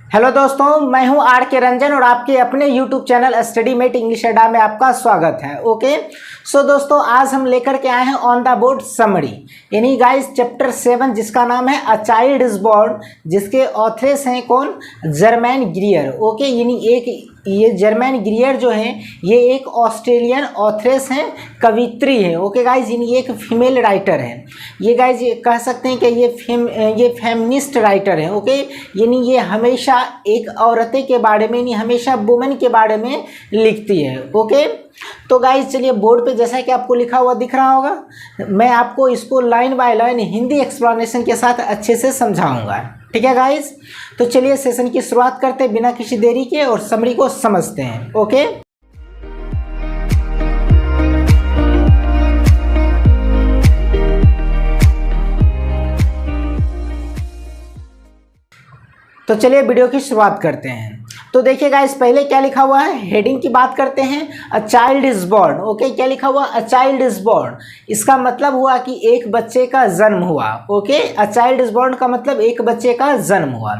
Hello दोस्तों, मैं हूं आर के रंजन और आपके अपने YouTube channel study mate English Adda में आपका स्वागत है। ओके सो दोस्तों, आज हम लेकर के आए हैं ऑन द बोर्ड समरी, यानी गाइस चैप्टर 7 जिसका नाम है अ चाइल्ड इज बॉर्न, जिसके ऑथर्स हैं कौन? Germain Greer. ओके, यानी ये जर्मैन ग्रियर जो है ये एक ऑस्ट्रेलियन ऑथरेस हैं, कवित्री है। ओके गाइज, यानी एक फीमेल राइटर है। ये गाइज ये कह सकते हैं कि ये फेमिनिस्ट राइटर है। ओके, यानी ये हमेशा एक औरतें के बारे में, यानी हमेशा वुमेन के बारे में लिखती है। ओके, तो गाइज चलिए बोर्ड पे जैसा कि आपको लिखा हुआ दिख रहा होगा, मैं आपको इसको line by line Hindi explanation के साथ अच्छे से समझाऊंगा। ठीक है गाइज, तो चलिए सेशन की शुरुआत करते हैं बिना किसी देरी के और समरी को समझते हैं। ओके, तो चलिए वीडियो की शुरुआत करते हैं। तो देखिए गाइस, पहले क्या लिखा हुआ है, हेडिंग की बात करते हैं। अ चाइल्ड इज बॉर्न। ओके, क्या लिखा हुआ? अ चाइल्ड इज बॉर्न। इसका मतलब हुआ कि एक बच्चे का जन्म हुआ। Okay, a child is born का मतलब एक बच्चे का जन्म हुआ।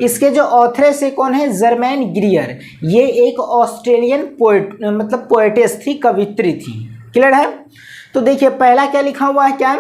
इसके जो ऑथरेस है कौन है? जर्मैन ग्रियर। ये एक ऑस्ट्रेलियन पोएट, मतलब पोएटेस थी, कवित्री थी। क्लियर है? तो देखिए पहला क्या लिखा हुआ है, क्या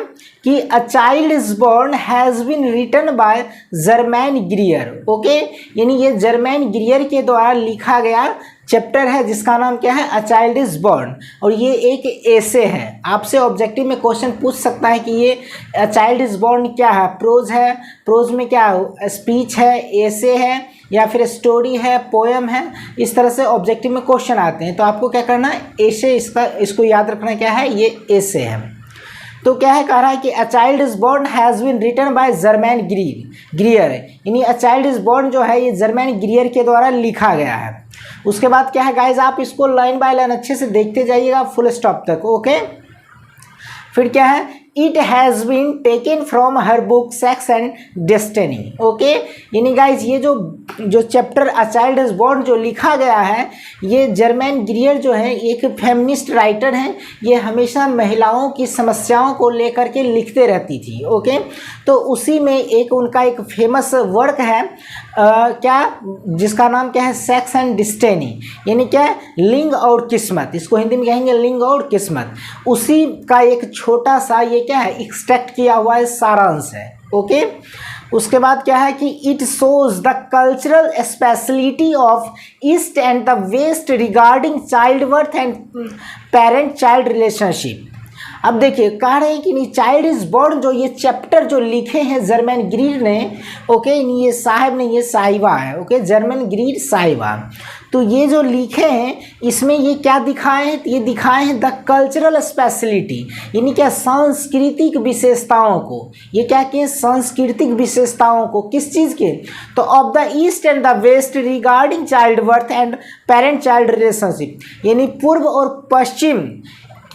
कि a child is born has been written by Germaine Greer. Okay, यानी ये जर्मैन ग्रियर के द्वारा लिखा गया चैप्टर है जिसका नाम क्या है? अ चाइल्ड इज बॉर्न। और ये एक एसे है। आपसे ऑब्जेक्टिव में क्वेश्चन पूछ सकता है कि ये अ चाइल्ड इज बॉर्न क्या है? प्रोज है, प्रोज में क्या स्पीच है, एसे है, या फिर स्टोरी है, पोएम है। इस तरह से ऑब्जेक्टिव में क्वेश्चन आते हैं। तो आपको क्या करना है, एसे इसको याद रखना क्या है, ये एसे है। तो क्या है, कह रहा है कि a child is born has been written by Germaine Greer, यानी अ चाइल्ड इज बॉर्न जो है ये जर्मैन ग्रियर के द्वारा लिखा गया है। उसके बाद क्या है गाइज, आप इसको लाइन बाय लाइन अच्छे से देखते जाइएगा फुल स्टॉप तक। ओके, फिर क्या है, it has been taken from her book sex and destiny. Okay, यानी गाइज ये जो chapter a child is born जो लिखा गया है, ये जर्मैन ग्रियर जो है एक फेमिनिस्ट राइटर हैं। ये हमेशा महिलाओं की समस्याओं को लेकर के लिखते रहती थी। ओके, तो उसी में एक उनका एक फेमस वर्क है क्या, जिसका नाम क्या है? सेक्स एंड डेस्टिनी, यानी क्या है? लिंग और किस्मत। इसको हिंदी में कहेंगे लिंग और किस्मत। उसी का एक छोटा सा ये क्या है, एक्सट्रैक्ट किया हुआ है, सारांश है। ओके, उसके बाद क्या है कि it shows the cultural speciality of east and the west regarding child birth and parent child relationship. अब देखिए कह रहे हैं कि चाइल्ड इज बॉर्न जो ये चैप्टर जो लिखे हैं जर्मैन ग्रियर ने, ओके, ये साहब ने, ये साहिबा है। ओके, जर्मन ग्रियर साहिबा। तो ये जो लिखे हैं इसमें ये क्या दिखाए हैं? ये दिखाए हैं द कल्चरल स्पेशलिटी, यानी क्या? सांस्कृतिक विशेषताओं को। ये क्या किए? सांस्कृतिक विशेषताओं को। किस चीज़ के? तो of the east and the west regarding child birth and parent child relationship, यानी पूर्व और पश्चिम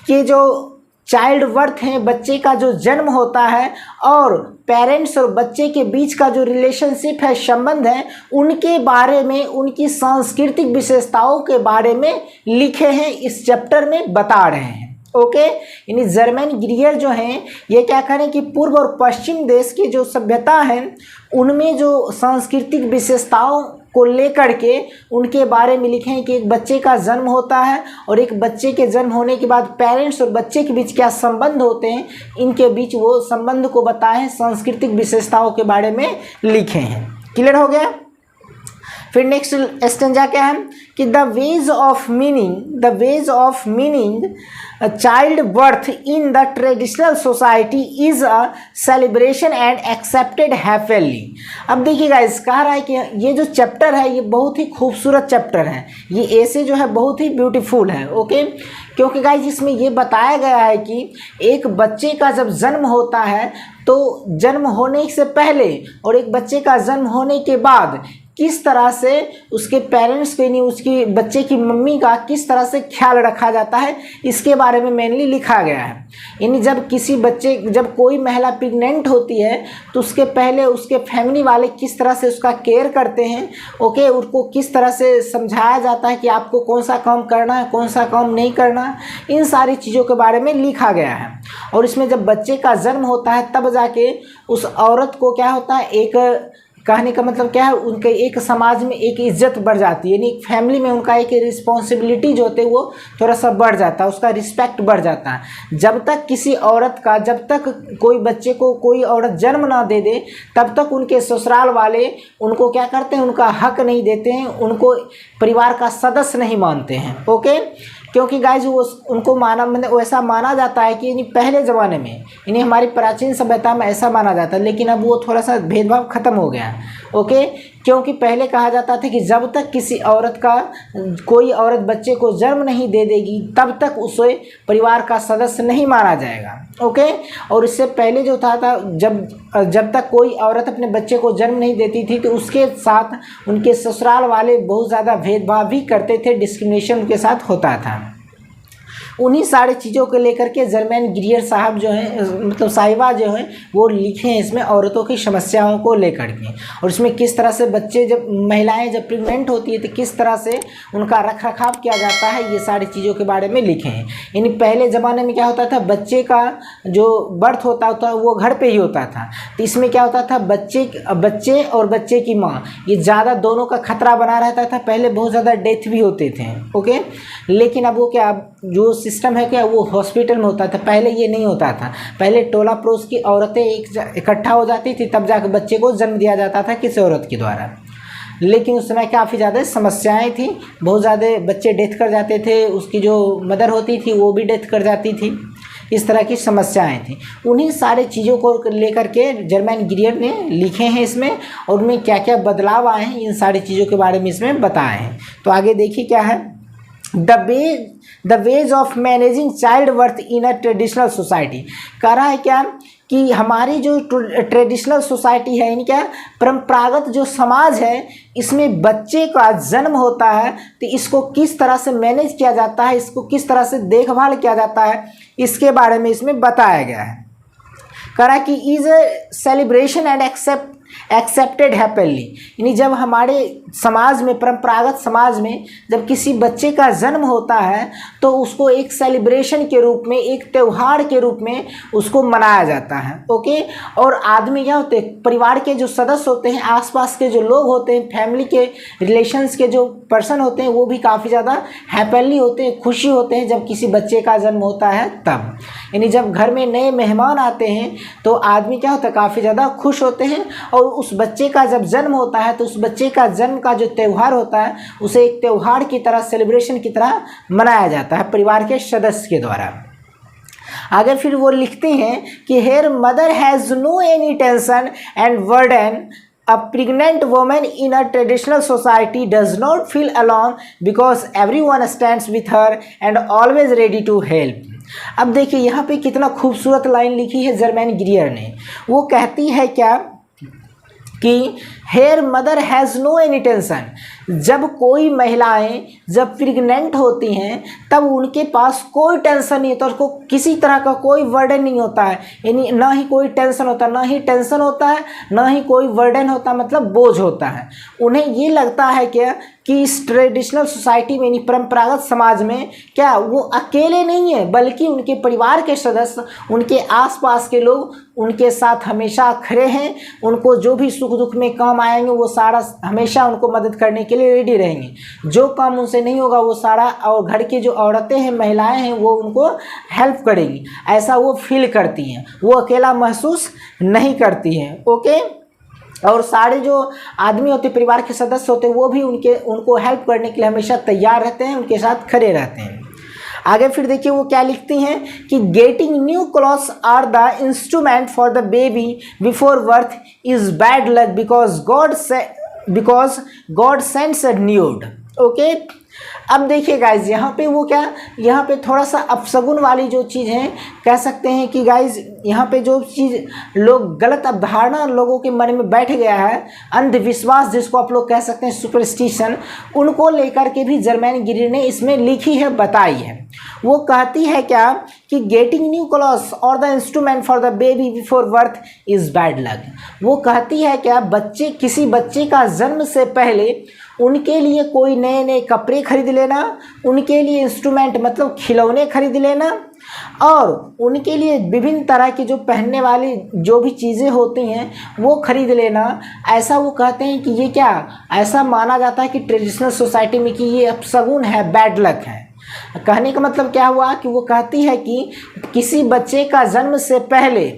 के जो चाइल्ड बर्थ हैं, बच्चे का जो जन्म होता है, और पेरेंट्स और बच्चे के बीच का जो रिलेशनशिप है, संबंध है, उनके बारे में, उनकी सांस्कृतिक विशेषताओं के बारे में लिखे हैं, इस चैप्टर में बता रहे हैं। ओके, यानी जर्मैन ग्रियर जो हैं ये क्या करें कि पूर्व और पश्चिम देश की जो सभ्यता है उनमें जो सांस्कृतिक विशेषताओं को लेकर के उनके बारे में लिखे हैं कि एक बच्चे का जन्म होता है और एक बच्चे के जन्म होने के बाद पेरेंट्स और बच्चे के बीच क्या संबंध होते हैं, इनके बीच वो संबंध को बताएं, सांस्कृतिक विशेषताओं के बारे में लिखे हैं। क्लियर हो गया? फिर नेक्स्ट स्टेंजा क्या है कि the ways of meaning child birth in the traditional society is a celebration and accepted happily. अब देखिए गाइस, कह रहा है कि ये जो चैप्टर है ये बहुत ही खूबसूरत चैप्टर है। ये ऐसे जो है बहुत ही ब्यूटीफुल है। ओके, क्योंकि गाइस इसमें ये बताया गया है कि एक बच्चे का जब जन्म होता है तो जन्म होने से पहले और एक बच्चे का जन्म होने के बाद किस तरह से उसके पेरेंट्स के, नहीं उसकी बच्चे की मम्मी का किस तरह से ख्याल रखा जाता है, इसके बारे में मेनली लिखा गया है। यानी जब कोई महिला प्रेग्नेंट होती है तो उसके पहले उसके फैमिली वाले किस तरह से उसका केयर करते हैं। ओके, उसको किस तरह से समझाया जाता है कि आपको कौन सा काम करना है, कौन सा काम नहीं करना, इन सारी चीज़ों के बारे में लिखा गया है। और इसमें जब बच्चे का जन्म होता है तब जाके उस औरत को क्या होता है, एक कहने का मतलब क्या है, उनके एक समाज में एक इज्जत बढ़ जाती है, यानी एक फैमिली में उनका एक रिस्पॉन्सिबिलिटी जो होते है वो थोड़ा सा बढ़ जाता है, उसका रिस्पेक्ट बढ़ जाता है। जब तक किसी औरत का, जब तक कोई बच्चे को कोई औरत जन्म ना दे दे, तब तक उनके ससुराल वाले उनको क्या करते हैं, उनका हक नहीं देते हैं, उनको परिवार का सदस्य नहीं मानते हैं। ओके, क्योंकि गाइज वो उनको माना, मतलब वैसा माना जाता है कि पहले ज़माने में, यानी हमारी प्राचीन सभ्यता में ऐसा माना जाता है, लेकिन अब वो थोड़ा सा भेदभाव ख़त्म हो गया। ओके, क्योंकि पहले कहा जाता था कि जब तक किसी औरत का, कोई औरत बच्चे को जन्म नहीं दे देगी तब तक उसे परिवार का सदस्य नहीं माना जाएगा। ओके, और इससे पहले जो था जब तक कोई औरत अपने बच्चे को जन्म नहीं देती थी तो उसके साथ उनके ससुराल वाले बहुत ज़्यादा भेदभाव भी करते थे, डिस्क्रिमिनेशन उनके साथ होता था। उन्हीं सारी चीज़ों को लेकर के जर्मैन ग्रियर साहब जो हैं, मतलब साहिबा जो हैं, वो लिखे हैं इसमें औरतों की समस्याओं को लेकर के, और इसमें किस तरह से बच्चे, जब महिलाएं जब प्रेग्नेंट होती है तो किस तरह से उनका रख रखाव किया जाता है, ये सारी चीज़ों के बारे में लिखे हैं। यानी पहले ज़माने में क्या होता था, बच्चे का जो बर्थ होता था वो घर पर ही होता था, तो इसमें क्या होता था, बच्चे और बच्चे की माँ, ये ज़्यादा दोनों का खतरा बना रहता था। पहले बहुत ज़्यादा डेथ भी होते थे। ओके, लेकिन अब वो क्या, जो सिस्टम है क्या, वो हॉस्पिटल में होता था, पहले ये नहीं होता था। पहले टोला पड़ोस की औरतें इकट्ठा हो जाती थी, तब जाकर बच्चे को जन्म दिया जाता था किसी औरत के द्वारा। लेकिन उस समय काफ़ी ज़्यादा समस्याएं थी, बहुत ज़्यादा बच्चे डेथ कर जाते थे, उसकी जो मदर होती थी वो भी डेथ कर जाती थी, इस तरह की समस्याएं थी। उन्हीं सारे चीज़ों को लेकर के जर्मैन ग्रियर ने लिखे हैं इसमें, और उनमें क्या क्या बदलाव आए हैं, इन सारी चीज़ों के बारे में इसमें बताए हैं। तो आगे देखिए क्या है, the ways of managing child birth in a traditional society. कह रहा है क्या कि हमारी जो ट्रेडिशनल सोसाइटी है, यानी क्या परंपरागत जो समाज है, इसमें बच्चे का जन्म होता है तो इसको किस तरह से मैनेज किया जाता है, इसको किस तरह से देखभाल किया जाता है, इसके बारे में इसमें बताया गया है। कह रहा है कि is a celebration and accepted happily, यानी जब हमारे समाज में, परंपरागत समाज में जब किसी बच्चे का जन्म होता है तो उसको एक सेलिब्रेशन के रूप में, एक त्यौहार के रूप में उसको मनाया जाता है। ओके, और आदमी क्या होते हैं, परिवार के जो सदस्य होते हैं, आसपास के जो लोग होते हैं, फैमिली के रिलेशंस के जो पर्सन होते हैं, वो भी काफ़ी ज़्यादा हैप्पीली होते हैं, खुशी होते हैं जब किसी बच्चे का जन्म होता है तब। यानी जब घर में नए मेहमान आते हैं तो आदमी क्या होता है, काफ़ी ज़्यादा खुश होते हैं, और उस बच्चे का जब जन्म होता है तो उस बच्चे का जन्म का जो त्यौहार होता है उसे एक त्यौहार की तरह, सेलिब्रेशन की तरह मनाया जाता है परिवार के सदस्य के द्वारा। आगे फिर वो लिखते हैं कि her mother has no any tension and burden. A pregnant woman in a traditional society does not feel alone because everyone stands with her and always ready to help. अब देखिए यहाँ पे कितना खूबसूरत लाइन लिखी है जर्मैन ग्रियर ने। वो कहती है क्या कि her mother has no any tension. जब कोई महिलाएं जब प्रेग्नेंट होती हैं तब उनके पास कोई टेंशन नहीं होता, उसको किसी तरह का कोई वर्डन नहीं होता है, यानी ना ही कोई टेंशन होता, ना ही टेंशन होता है, ना ही कोई वर्डन होता, मतलब बोझ होता है। उन्हें ये लगता है क्या कि इस ट्रेडिशनल सोसाइटी में, यानी परंपरागत समाज में, क्या वो अकेले नहीं है, बल्कि उनके परिवार के सदस्य, उनके आसपास के लोग उनके साथ हमेशा खड़े हैं, उनको जो भी सुख दुख में काम आएंगे वो सारा हमेशा उनको मदद करने के लिए रेडी रहेंगे। जो काम उनसे नहीं होगा वो सारा, और घर की जो औरतें हैं, महिलाएं हैं, वो उनको हेल्प करेंगी, ऐसा वो फील करती हैं, वो अकेला महसूस नहीं करती हैं। ओके, और सारे जो आदमी होते, परिवार के सदस्य होते, वो भी उनको हेल्प करने के लिए हमेशा तैयार रहते हैं, उनके साथ खड़े रहते हैं। आगे फिर देखिए वो क्या लिखती हैं कि getting new clothes are the instrument for the baby before birth is bad luck because god sends a nude. Okay, अब देखिए गाइज यहाँ पे वो क्या, यहाँ पे थोड़ा सा अपशगुन वाली जो चीज़ है, कह सकते हैं कि गाइज यहाँ पे जो चीज़ लोग गलत अवधारणा लोगों के मन में बैठ गया है, अंधविश्वास जिसको आप लोग कह सकते हैं, सुपरस्टिशन, उनको लेकर के भी जर्मैन ग्रियर ने इसमें लिखी है, बताई है। वो कहती है क्या कि गेटिंग न्यू क्लॉथ्स और the instrument for the baby before birth is bad luck. वो कहती है क्या किसी बच्चे का जन्म से पहले उनके लिए कोई नए नए कपड़े खरीद लेना, उनके लिए इंस्ट्रूमेंट मतलब खिलौने खरीद लेना, और उनके लिए विभिन्न तरह की जो पहनने वाली जो भी चीज़ें होती हैं वो खरीद लेना, ऐसा वो कहते हैं कि ये क्या ऐसा माना जाता है कि ट्रेडिशनल सोसाइटी में कि ये अपशगुन है, बैड लक है। कहने का मतलब क्या हुआ कि वो कहती है कि किसी बच्चे का जन्म से पहले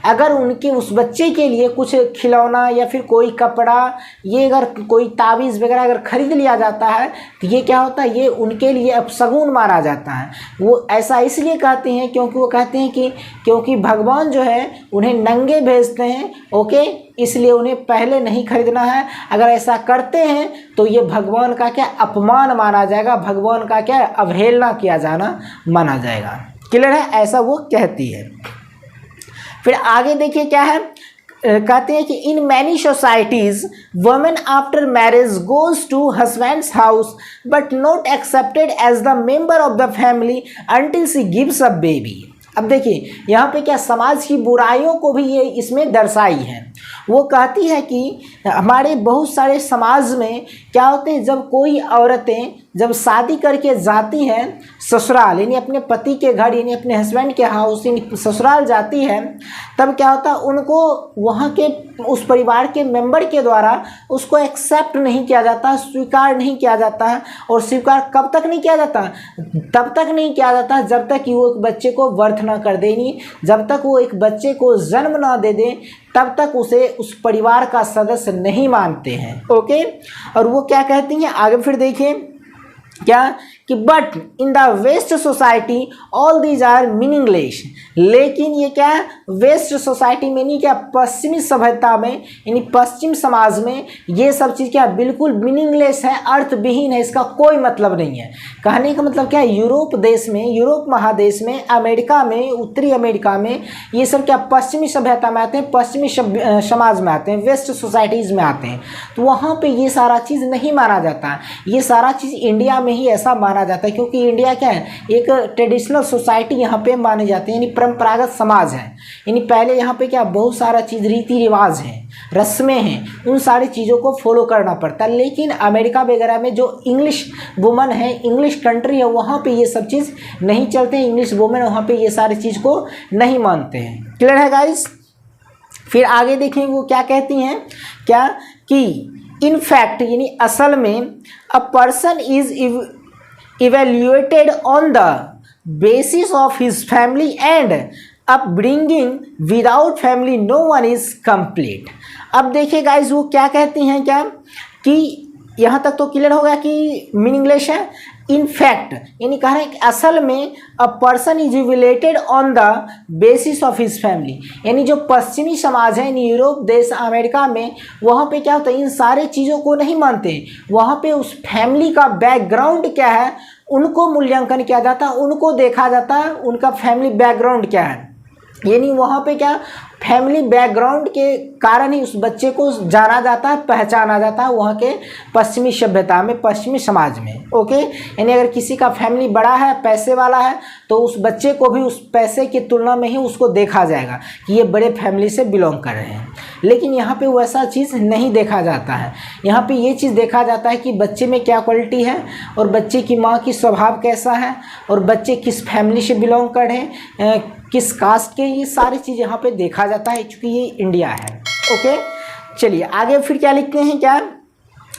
अगर उनके उस बच्चे के लिए कुछ खिलौना या फिर कोई कपड़ा, ये अगर कोई तावीज़ वगैरह अगर खरीद लिया जाता है तो ये क्या होता है, ये उनके लिए अपशगुन माना जाता है। वो ऐसा इसलिए कहते हैं क्योंकि वो कहते हैं कि क्योंकि भगवान जो है उन्हें नंगे भेजते हैं, ओके, इसलिए उन्हें पहले नहीं खरीदना है। अगर ऐसा करते हैं तो ये भगवान का क्या अपमान माना जाएगा, भगवान का क्या अवहेलना किया जाना माना जाएगा। क्लियर है, ऐसा वो कहती है। फिर आगे देखिए क्या है, कहते हैं कि in many societies women after marriage goes to husband's house but not accepted as the member of the family until she gives a baby. अब देखिए यहाँ पे क्या समाज की बुराइयों को भी ये इसमें दर्शाई है। वो कहती है कि हमारे बहुत सारे समाज में क्या होते हैं, जब कोई औरतें जब शादी करके जाती हैं ससुराल यानी अपने पति के घर यानी अपने हस्बैंड के हाउस यानी ससुराल जाती है, तब क्या होता है उनको वहाँ के उस परिवार के मेंबर के द्वारा उसको एक्सेप्ट नहीं किया जाता, स्वीकार नहीं किया जाता है। और स्वीकार कब तक नहीं किया जाता, तब तक नहीं किया जाता जब तक कि वो एक बच्चे को बर्थ ना कर देनी, जब तक वो एक बच्चे को जन्म ना दे दे तब तक उसे उस परिवार का सदस्य नहीं मानते हैं। ओके, और वो क्या कहती हैं आगे, फिर देखिए क्या कि but in the west society all these are meaningless. लेकिन ये क्या है, वेस्ट सोसाइटी में नहीं, क्या पश्चिमी सभ्यता में यानी पश्चिम समाज में ये सब चीज़ क्या बिल्कुल मीनिंगलेस है, अर्थविहीन है, इसका कोई मतलब नहीं है। कहने का मतलब क्या है, यूरोप देश में, यूरोप महादेश में, अमेरिका में, उत्तरी अमेरिका में ये सब क्या पश्चिमी सभ्यता में आते हैं, पश्चिमी समाज में आते हैं, वेस्ट सोसाइटीज़ में आते हैं। तो वहाँ पर ये सारा चीज़ नहीं माना जाता। ये सारा चीज़ इंडिया में ही ऐसा माना जाता है क्योंकि इंडिया क्या है, एक ट्रेडिशनल सोसाइटी यहाँ पे मानी जाती है यानी परंपरागत समाज है। यानी पहले यहाँ पे क्या बहुत सारा चीज़ रीति रिवाज हैं, रस्में हैं, उन सारी चीज़ों को फॉलो करना पड़ता है। लेकिन अमेरिका वगैरह में जो इंग्लिश वुमन है, इंग्लिश कंट्री है, वहाँ पे ये सब चीज़ नहीं चलते हैं। इंग्लिश वुमेन वहाँ पे ये सारी चीज़ को नहीं मानते हैं। क्लियर है गाइस। फिर आगे देखेंगे वो क्या कहती हैं, क्या कि इन फैक्ट यानी असल में a person is evaluated on the basis of his family and upbringing. Without family no one is complete. अब देखिए गाइस वो क्या कहती हैं, क्या कि यहाँ तक तो क्लियर हो गया कि मीनिंगलेस है। इन फैक्ट यानी कह रहे हैं कि असल में a person is evaluated on the basis of his family. यानी जो पश्चिमी समाज है यानी यूरोप देश अमेरिका में, वहाँ पे क्या होता है, इन सारे चीज़ों को नहीं मानते। वहाँ पे उस फैमिली का बैकग्राउंड क्या है उनको मूल्यांकन किया जाता है, उनको देखा जाता है उनका फैमिली बैकग्राउंड क्या है। यानी वहाँ पे क्या फैमिली बैकग्राउंड के कारण ही उस बच्चे को जाना जाता है, पहचाना जाता है वहाँ के पश्चिमी सभ्यता में, पश्चिमी समाज में। ओके, यानी अगर किसी का फैमिली बड़ा है, पैसे वाला है, तो उस बच्चे को भी उस पैसे की तुलना में ही उसको देखा जाएगा कि ये बड़े फैमिली से बिलोंग कर रहे हैं। लेकिन यहाँ पे वैसा चीज़ नहीं देखा जाता है। यहाँ पे ये चीज़ देखा जाता है कि बच्चे में क्या क्वालिटी है और बच्चे की माँ की स्वभाव कैसा है और बच्चे किस फैमिली से बिलोंग कर रहे हैं, किस कास्ट के, ये सारी चीज़ यहाँ पे देखा जाता है चूँकि ये इंडिया है। ओके, चलिए आगे फिर क्या लिखते हैं, क्या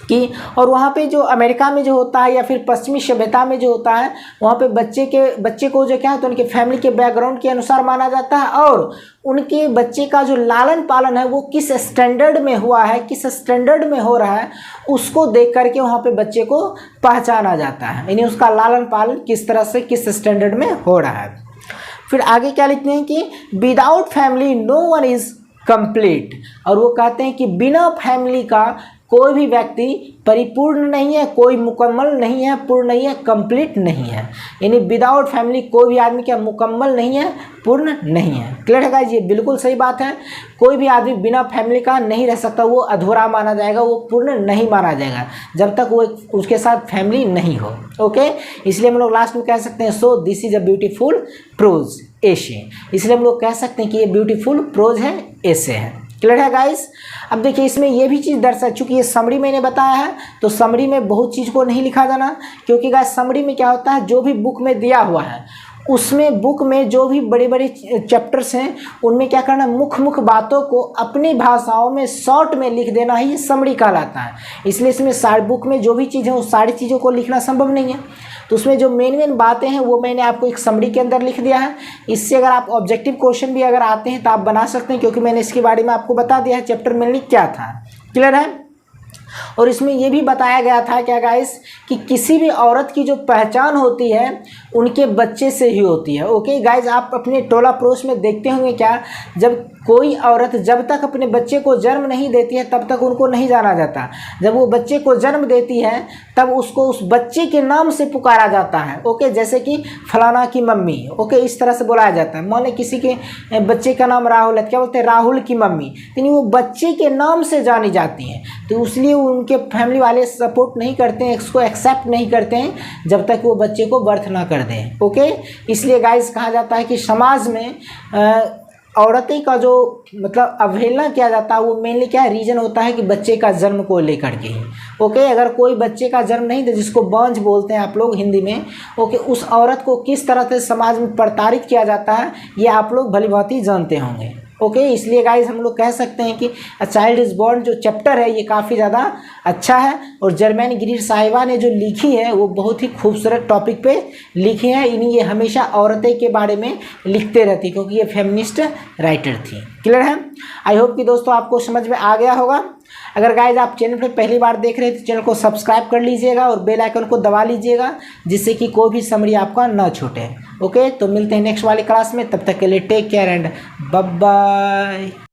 कि और वहाँ पे जो अमेरिका में जो होता है या फिर पश्चिमी सभ्यता में जो होता है, वहाँ पे बच्चे को जो क्या है तो उनके फैमिली के बैकग्राउंड के अनुसार माना जाता है और उनके बच्चे का जो लालन पालन है वो किस स्टैंडर्ड में हुआ है, किस स्टैंडर्ड में हो रहा है, उसको देख करके वहाँ पे बच्चे को पहचाना जाता है। यानी उसका लालन पालन किस तरह से किस स्टैंडर्ड में हो रहा है। फिर आगे क्या लिखते हैं कि without family no one is complete. और वो कहते हैं कि बिना फैमिली का कोई भी व्यक्ति परिपूर्ण नहीं है, कोई मुकम्मल नहीं है, पूर्ण नहीं है, कंप्लीट नहीं है। यानी विदाउट फैमिली कोई भी आदमी क्या मुकम्मल नहीं है, पूर्ण नहीं है। क्लियर है गाइस, ये बिल्कुल सही बात है। कोई भी आदमी बिना फैमिली का नहीं रह सकता, वो अधूरा माना जाएगा, वो पूर्ण नहीं माना जाएगा जब तक वो उसके साथ फैमिली नहीं हो। ओके, इसलिए हम लोग लास्ट में कह सकते हैं so this is a beautiful prose essay. इसलिए हम लोग कह सकते हैं कि ये ब्यूटीफुल प्रोज है, एसे है। क्लियर है गाइस। अब देखिए इसमें ये भी चीज़ दर्शा, चूँकि ये समरी मैंने बताया है तो समरी में बहुत चीज़ को नहीं लिखा जाना, क्योंकि गाइस समरी में क्या होता है, जो भी बुक में दिया हुआ है उसमें बुक में जो भी बड़े बड़े चैप्टर्स हैं उनमें क्या करना, मुख्य बातों को अपनी भाषाओं में शॉर्ट में लिख देना ही समरी कहलाता है। इसलिए इसमें सारी बुक में जो भी चीज़ें उस सारी चीज़ों को लिखना संभव नहीं है, तो उसमें जो मेन बातें हैं वो मैंने आपको एक समरी के अंदर लिख दिया है। इससे अगर आप ऑब्जेक्टिव क्वेश्चन भी अगर आते हैं तो आप बना सकते हैं, क्योंकि मैंने इसके बारे में आपको बता दिया है चैप्टर मेनली क्या था। क्लियर है। और इसमें ये भी बताया गया था क्या गाइस, कि किसी भी औरत की जो पहचान होती है उनके बच्चे से ही होती है। ओके गाइस, आप अपने टोला पड़ोस में देखते होंगे क्या, जब कोई औरत जब तक अपने बच्चे को जन्म नहीं देती है तब तक उनको नहीं जाना जाता। जब वो बच्चे को जन्म देती है तब उसको उस बच्चे के नाम से पुकारा जाता है। ओके, जैसे कि फलाना की मम्मी, ओके, इस तरह से बुलाया जाता है। मान लो किसी के बच्चे का नाम राहुल है, क्या बोलते हैं, राहुल की मम्मी, यानी वो बच्चे के नाम से जानी जाती हैं। तो इसलिए उनके फैमिली वाले सपोर्ट नहीं करते हैं, इसको एक्सेप्ट नहीं करते हैं जब तक वो बच्चे को बर्थ ना कर दें। ओके, इसलिए गाइस कहा जाता है कि समाज में औरतें का जो मतलब अवहेलना किया जाता है वो मेनली क्या है, रीजन होता है कि बच्चे का जन्म को लेकर के ही। ओके, अगर कोई बच्चे का जन्म नहीं दे, जिसको बांझ बोलते हैं आप लोग हिंदी में, ओके, उस औरत को किस तरह से समाज में प्रताड़ित किया जाता है ये आप लोग भली भांति जानते होंगे। ओके, इसलिए गाइस हम लोग कह सकते हैं कि अ चाइल्ड इज बॉर्न जो चैप्टर है ये काफ़ी ज़्यादा अच्छा है, और जर्मैन ग्रीर साहिबा ने जो लिखी है वो बहुत ही खूबसूरत टॉपिक पे लिखी है। इन्हीं ये हमेशा औरतें के बारे में लिखते रहती, क्योंकि ये फेमिनिस्ट राइटर थी। क्लियर है। आई होप कि दोस्तों आपको समझ में आ गया होगा। अगर गाइज आप चैनल पे पहली बार देख रहे हैं तो चैनल को सब्सक्राइब कर लीजिएगा और बेल आइकन को दबा लीजिएगा, जिससे कि कोई भी समरी आपका ना छूटे। ओके, तो मिलते हैं नेक्स्ट वाली क्लास में, तब तक के लिए take care and bye bye.